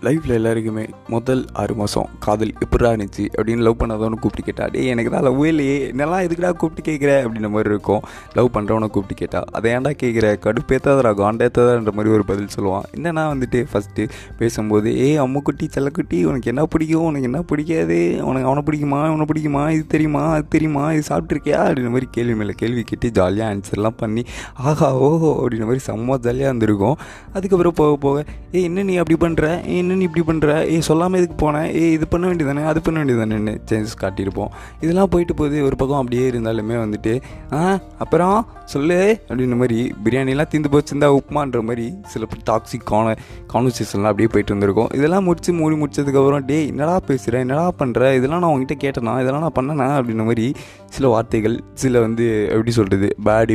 லைஃப்பில் எல்லாருக்குமே முதல் 6 மாதம் காதல் எப்படா இருந்துச்சு அப்படின்னு லவ் பண்ணாதவனை கூப்பிட்டு கேட்டா, டே எனக்கு தான் லவ்வே இல்லையே, என்னெல்லாம் எதுக்குடா கூப்பிட்டு கேட்குற அப்படின்ற மாதிரி இருக்கும். லவ் பண்ணுறவனை கூப்பிட்டு கேட்டா, அதை ஏன்டா கேட்குற, கடுப்பேத்தாதரா காண்டேத்தாதான்ற மாதிரி ஒரு பதில் சொல்லுவான். என்னன்னா வந்துட்டு ஃபஸ்ட்டு பேசும்போது, அம்முக்குட்டி செல்லக்குட்டி உனக்கு என்ன பிடிக்கும், உனக்கு என்ன பிடிக்காது, உனக்கு அவனை பிடிக்குமா, இவனை பிடிக்குமா, இது தெரியுமா, அது தெரியுமா, இது சாப்பிட்ருக்கியா அப்படின்ற மாதிரி கேள்வி மேலே கேள்வி கேட்டு ஜாலியாக ஆன்சர்லாம் பண்ணி ஆஹா ஓஹோ அப்படின்ற மாதிரி செம்ம ஜாலியாக இருந்திருக்கும். அதுக்கப்புறம் போக போக என்ன நீ அப்படி பண்ணுற, என்ன நீ இப்படி பண்ணுற, சொல்லாமல் இதுக்கு போனேன், இது பண்ண வேண்டியதானே, அது பண்ண வேண்டியதானேன்னு சேஞ்சஸ் காட்டியிருப்போம். இதெல்லாம் போயிட்டு போகுது. ஒரு பக்கம் அப்படியே இருந்தாலுமே வந்துட்டு அப்புறம் சொல்லு அப்படின்ற மாதிரி பிரியாணிலாம் தீர்ந்து போச்சுருந்தா உப்புமான்ற மாதிரி சில டாக்ஸிக் கான்வர்சேஷன்லாம் அப்படியே போயிட்டு இருந்திருக்கும். இதெல்லாம் மூடி முடிச்சதுக்கப்புறம் டே என்னடா பேசுகிறேன், என்னடா பண்ணுற, இதெல்லாம் நான் உங்ககிட்ட கேட்டேனா, இதெல்லாம் நான் பண்ணேனா அப்படின்ற மாதிரி சில வார்த்தைகள், சில எப்படி சொல்கிறது பேட்